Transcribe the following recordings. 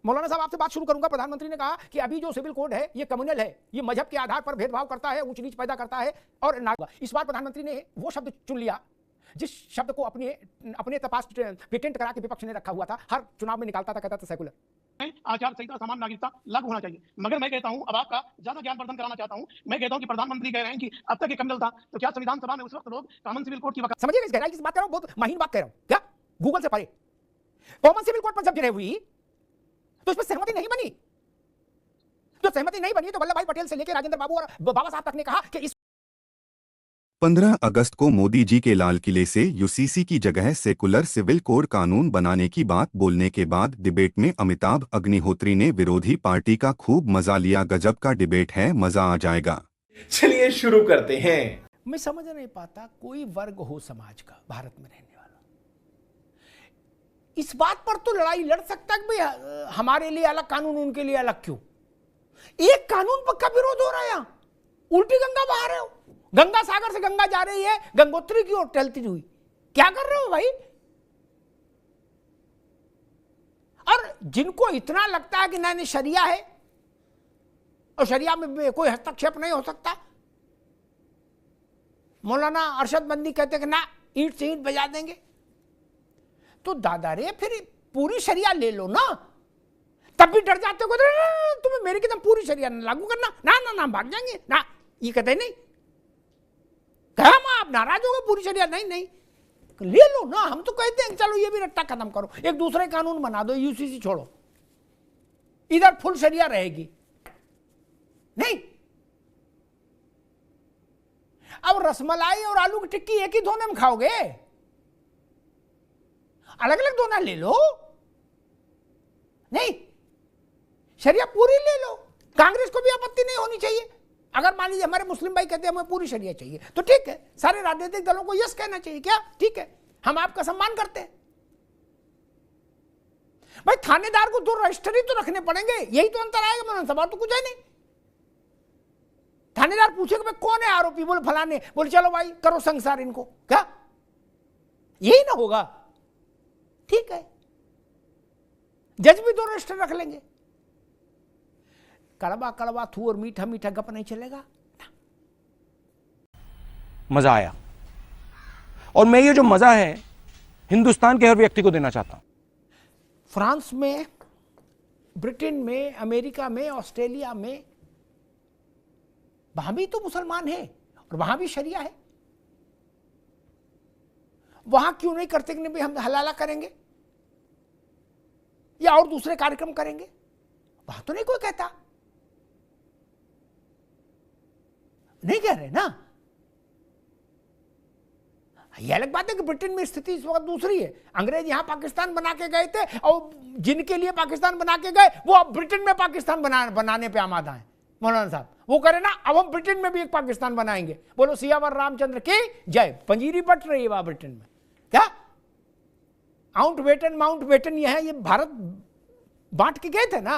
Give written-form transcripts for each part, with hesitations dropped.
मौलाना साहब आपसे बात शुरू करूंगा। प्रधानमंत्री ने कहा कि अभी जो सिविल कोड है ये कम्युनल है, ये मजहब के आधार पर भेदभाव करता है, ऊंच नीच पैदा करता है। और इस बार प्रधानमंत्री ने वो शब्द चुन लिया जिस शब्द को अपने तपास पेटेंट करा के विपक्ष ने रखा हुआ था, हर चुनाव में निकालता था, कहता था सेकुलर। आचार संहिता सामान्य नागरिकता लागू होना चाहिए। मगर मैं कहता हूं, अब आपका ज्यादा ज्ञानवर्धन कराना चाहता हूं, मैं कहता हूं कि प्रधानमंत्री कह रहे हैं कि अब तक ये कम्युनल था, तो क्या संविधान सभा में उस वक्त लोग कॉमन सिविल कोड की वकालत, समझिएगा इस गहराई की बात कर रहा हूं, बहुत महीन बात कह रहा हूं, क्या गूगल से पढ़े। कॉमन सिविल कोड पर जब गिरे हुई तो इस पर सहमति नहीं बनी। तो सहमति नहीं बनी तो वल्लभ भाई पटेल से लेकर राजेंद्र बाबू और बाबा साहब तक ने कहा कि इस 15 अगस्त को मोदी जी के लाल किले से यूसीसी की जगह सेकुलर सिविल कोड कानून बनाने की बात बोलने के बाद डिबेट में अमिताभ अग्निहोत्री ने विरोधी पार्टी का खूब मजा लिया। गजब का डिबेट है, मजा आ जाएगा। चलिए शुरू करते हैं। मैं समझ नहीं पाता कोई वर्ग हो समाज का भारत में रहने वाला इस बात पर तो लड़ाई लड़ सकता है कि भाई हमारे लिए अलग कानून, उनके लिए अलग क्यों। एक कानून पर का विरोध हो रहा है। यहां उल्टी गंगा बहा रहे हो, गंगा सागर से गंगा जा रही है गंगोत्री की ओर टहलती हुई, क्या कर रहे हो भाई। और जिनको इतना लगता है कि नहीं शरिया है और शरिया में कोई हस्तक्षेप नहीं हो सकता, मौलाना अरशद बंदी कहते कि ना ईंट से ईंट बजा देंगे, तो दादा रे फिर पूरी शरिया ले लो ना। तब भी डर जाते हो, तुम्हें मेरे की पूरी शरिया लागू करना, ना ना ना भाग जाएंगे ना, ये कहते नहीं। कहा आप नाराज हो गए, पूरी शरिया नहीं नहीं ले लो ना। हम तो कहते हैं चलो ये भी रट्टा खत्म करो, एक दूसरे कानून बना दो, यूसीसी छोड़ो, इधर फुल शरिया रहेगी। नहीं, अब रसमलाई और आलू की टिक्की एक ही धोने में खाओगे, अलग अलग धोना ले लो। नहीं, शरिया पूरी ले लो। कांग्रेस को भी आपत्ति नहीं होनी चाहिए। अगर मान लीजिए हमारे मुस्लिम भाई कहते हैं हमें पूरी शरिया चाहिए, तो ठीक है, सारे राजनीतिक दलों को यस कहना चाहिए, क्या ठीक है, हम आपका सम्मान करते हैं। भाई थानेदार को 2 रजिस्टर ही तो रखने पड़ेंगे, यही तो अंतर आएगा। मनोज सभा तो कुछ है नहीं। थानेदार पूछेगा भाई कौन है आरोपी, बोले फलाने, बोले चलो भाई करो संसार इनको, क्या यही ना होगा। ठीक है, जज भी 2 रजिस्टर रख लेंगे। कड़वा कड़वा थू और मीठा मीठा गप नहीं चलेगा। मजा आया, और मैं ये जो मजा है हिंदुस्तान के हर व्यक्ति को देना चाहता हूं। फ्रांस में, ब्रिटेन में, अमेरिका में, ऑस्ट्रेलिया में, वहां भी तो मुसलमान है और वहां भी शरिया है। वहां क्यों नहीं करते कि हम हलाला करेंगे या और दूसरे कार्यक्रम करेंगे? वहां तो नहीं कोई कहता, नहीं कह रहे ना। यह अलग बात है कि ब्रिटेन में स्थिति इस वक्त दूसरी है। अंग्रेज यहां पाकिस्तान बना के गए थे और जिनके लिए पाकिस्तान बना के गए वो अब ब्रिटेन में पाकिस्तान बनाने पे आमादा है। मौलाना साहब वो कह रहे ना अब हम ब्रिटेन में भी एक पाकिस्तान बनाएंगे। बोलो सियावर रामचंद्र की जय। पंजीरी बट रही है वहां ब्रिटेन में, क्या माउंट बेटन ये है, ये भारत बांट के गए थे ना,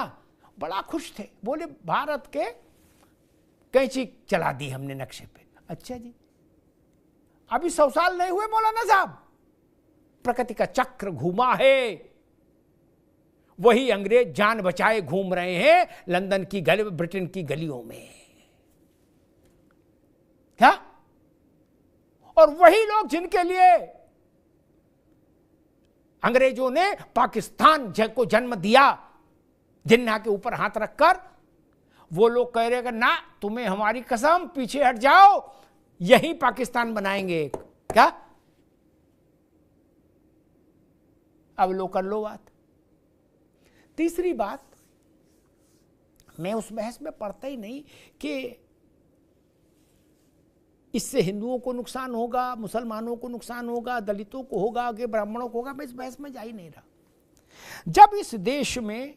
बड़ा खुश थे, बोले भारत के कैंची चला दी हमने नक्शे पे। अच्छा जी, अभी 100 साल नहीं हुए मौलाना साहब, प्रकृति का चक्र घूमा है। वही अंग्रेज जान बचाए घूम रहे हैं लंदन की गली, ब्रिटेन की गलियों में, क्या? और वही लोग जिनके लिए अंग्रेजों ने पाकिस्तान को जन्म दिया, जिन्ना के ऊपर हाथ रखकर, वो लोग कह रहे हैं ना तुम्हें हमारी कसम, पीछे हट जाओ, यही पाकिस्तान बनाएंगे। क्या? अब लो कर लो बात। तीसरी बात, मैं उस बहस में पढ़ता ही नहीं कि इससे हिंदुओं को नुकसान होगा, मुसलमानों को नुकसान होगा, दलितों को होगा, कि ब्राह्मणों को होगा। मैं इस बहस में जा ही नहीं रहा। जब इस देश में,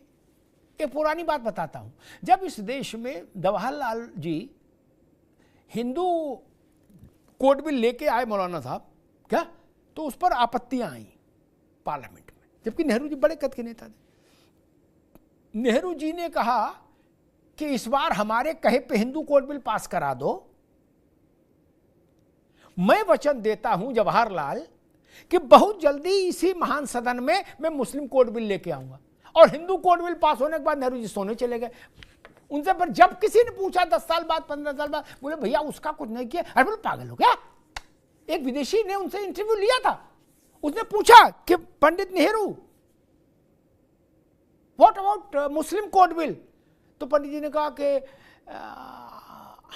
एक पुरानी बात बताता हूं, जब इस देश में जवाहरलाल जी हिंदू कोड बिल लेके आए मौलाना साहब, क्या, तो उस पर आपत्तियां आई पार्लियामेंट में, जबकि नेहरू जी बड़े कद के नेता थे। नेहरू जी ने कहा कि इस बार हमारे कहे पे हिंदू कोड बिल पास करा दो। मैं वचन देता हूं जवाहरलाल कि बहुत जल्दी इसी महान सदन में मैं मुस्लिम कोड बिल लेके आऊंगा। और हिंदू कोड बिल पास होने के बाद नेहरू जी सोने चले गए। उनसे पर जब किसी ने पूछा 10 साल बाद 15 साल बाद, बोले भैया उसका कुछ नहीं किया। अरे बोले पागल हो क्या? एक विदेशी ने उनसे इंटरव्यू लिया था, उसने पूछा कि Pandit Nehru what about Muslim code bill? तो पंडित जी ने कहा कि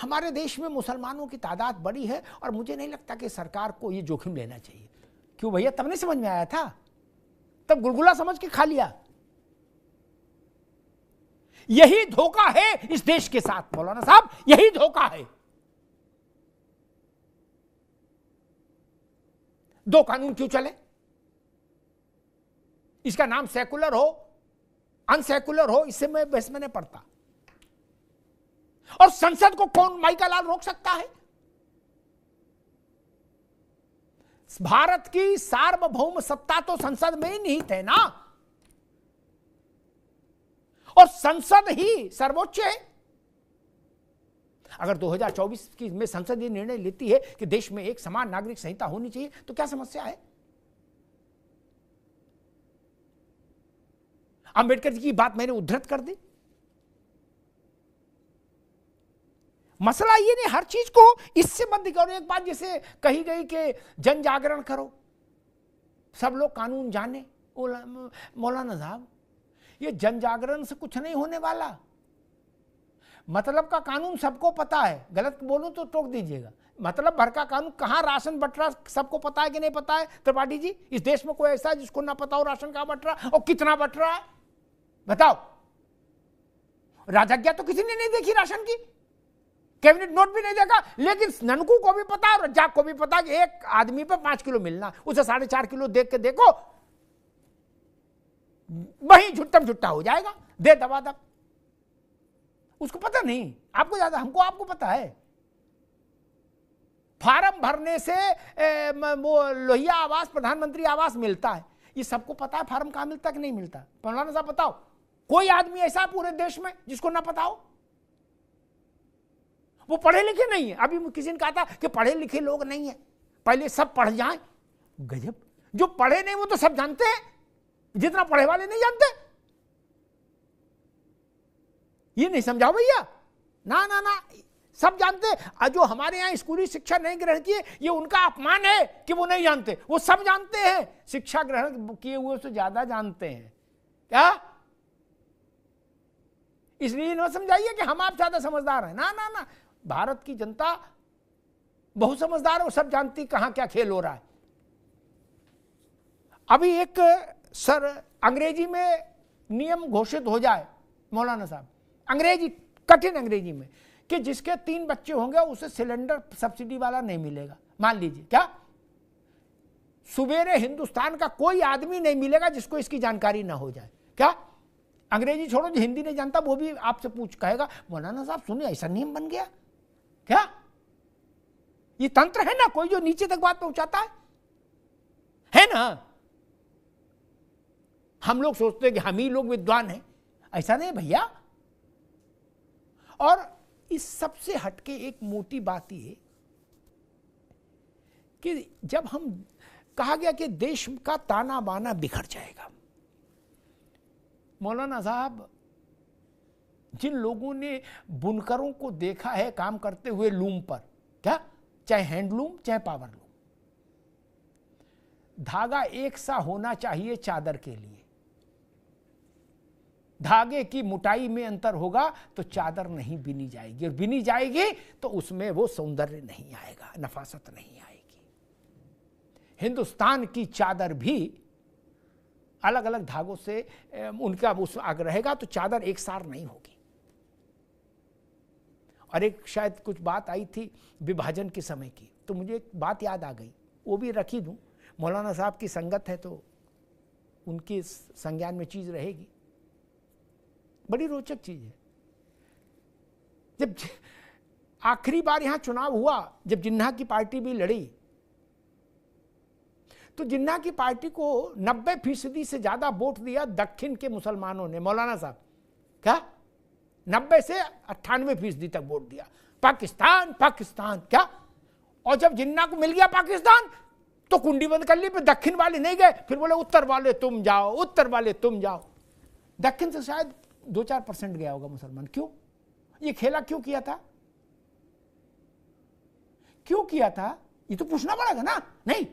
हमारे देश में मुसलमानों की तादाद बड़ी है और मुझे नहीं लगता कि सरकार को ये जोखिम लेना चाहिए। क्यों भैया? तब नहीं समझ में आया था, तब गुलगुला समझ के खा लिया। यही धोखा है इस देश के साथ मौलाना साहब, यही धोखा है। दो कानून क्यों चले? इसका नाम सेकुलर हो अनसेकुलर हो, इससे मैं बहस में नहीं पड़ता। और संसद को कौन माइका लाल रोक सकता है? भारत की सार्वभौम सत्ता तो संसद में ही निहित है ना, और संसद ही सर्वोच्च है। अगर 2024 की में संसद ये निर्णय लेती है कि देश में एक समान नागरिक संहिता होनी चाहिए, तो क्या समस्या है? अंबेडकर जी की बात मैंने उद्धृत कर दी। मसला ये नहीं, हर चीज को इससे मत करो। एक बात जैसे कही गई कि जन जागरण करो, सब लोग कानून जाने। मौलाना साहब, ये जन जागरण से कुछ नहीं होने वाला। मतलब का कानून सबको पता है, गलत बोलूं तो टोक दीजिएगा। मतलब भर का कानून, कहां राशन बट रहा सबको पता है कि नहीं पता है? त्रिपाठी जी, इस देश में कोई ऐसा है जिसको ना पता हो राशन कहां बट रहा और कितना बट रहा है? बताओ। राजज्ञा तो किसी ने नहीं देखी राशन की, कैबिनेट नोट भी नहीं देखा, लेकिन ननकू को भी पता और रज्जाक को भी पता कि एक आदमी पे 5 किलो मिलना, उसे 4.5 किलो देख के देखो, वही झुट्टम झुट्टा हो जाएगा, दे दबा दब। उसको पता नहीं, आपको ज्यादा, हमको आपको पता है। फार्म भरने से वो लोहिया आवास, प्रधानमंत्री आवास मिलता है, ये सबको पता है। फार्म कहां मिलता कि नहीं मिलता? मौलाना साहब बताओ, कोई आदमी ऐसा पूरे देश में जिसको ना पता हो? वो पढ़े लिखे नहीं है। अभी किसी ने कहा था कि पढ़े लिखे लोग नहीं है, पहले सब पढ़ जाएं। गजब, जो पढ़े नहीं वो तो सब जानते हैं, जितना पढ़े वाले नहीं जानते। ये नहीं समझाओ भैया, ना ना ना, सब जानते हैं। जो हमारे यहाँ स्कूली शिक्षा नहीं ग्रहण किए, ये उनका अपमान है कि वो नहीं जानते। वो सब जानते हैं, शिक्षा ग्रहण किए हुए से ज्यादा जानते हैं। क्या? इसलिए न समझाइए कि हम आप ज्यादा समझदार हैं। ना ना ना, भारत की जनता बहुत समझदार है, वो सब जानती कहां क्या खेल हो रहा है। अभी एक सर अंग्रेजी में नियम घोषित हो जाए मौलाना साहब, अंग्रेजी, कठिन अंग्रेजी में, कि जिसके 3 बच्चे होंगे उसे सिलेंडर सब्सिडी वाला नहीं मिलेगा। मान लीजिए, क्या सुबेरे हिंदुस्तान का कोई आदमी नहीं मिलेगा जिसको इसकी जानकारी ना हो जाए? क्या? अंग्रेजी छोड़ो, जो हिंदी नहीं जानता वो भी आपसे पूछ कहेगा मौलाना साहब सुनिए ऐसा नियम बन गया। क्या ये तंत्र है ना कोई जो नीचे तक बात पहुंचाता है ना? हम लोग सोचते हैं कि हम ही लोग विद्वान हैं, ऐसा नहीं भैया। और इस सबसे हटके एक मोटी बात ये कि जब हम कहा गया कि देश का ताना बाना बिखर जाएगा, मौलाना साहब जिन लोगों ने बुनकरों को देखा है काम करते हुए लूम पर, क्या चाहे हैंडलूम चाहे पावर लूम, धागा एक सा होना चाहिए चादर के लिए। धागे की मोटाई में अंतर होगा तो चादर नहीं बिनी जाएगी, और बिनी जाएगी तो उसमें वो सौंदर्य नहीं आएगा, नफासत नहीं आएगी। हिंदुस्तान की चादर भी अलग अलग धागों से उनका उस आग रहेगा तो चादर एक सार नहीं होगी। और एक शायद कुछ बात आई थी विभाजन के समय की, तो मुझे एक बात याद आ गई, वो भी रखी दूं। मौलाना साहब की संगत है तो उनके संज्ञान में चीज रहेगी, बड़ी रोचक चीज है। जब आखिरी बार यहां चुनाव हुआ, जब जिन्ना की पार्टी भी लड़ी, तो जिन्ना की पार्टी को 90% से ज्यादा वोट दिया दक्षिण के मुसलमानों ने। मौलाना साहब, क्या 90 से 98% तक वोट दिया। पाकिस्तान पाकिस्तान, क्या? और जब जिन्ना को मिल गया पाकिस्तान तो कुंडी बंद कर ली, फिर दक्षिण वाले नहीं गए, फिर बोले उत्तर वाले तुम जाओ, उत्तर वाले तुम जाओ। दक्षिण से शायद 2-4% गया होगा मुसलमान। क्यों ये खेला क्यों किया था, क्यों किया था, ये तो पूछना पड़ेगा ना। नहीं,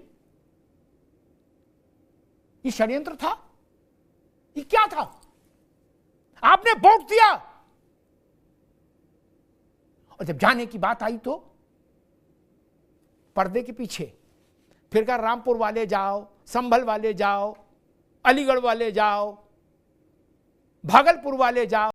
ये षड्यंत्र था, ये क्या था, आपने वोट दिया और जब जाने की बात आई तो पर्दे के पीछे फिर कहा रामपुर वाले जाओ, संभल वाले जाओ, अलीगढ़ वाले जाओ, भागलपुर वाले जाओ।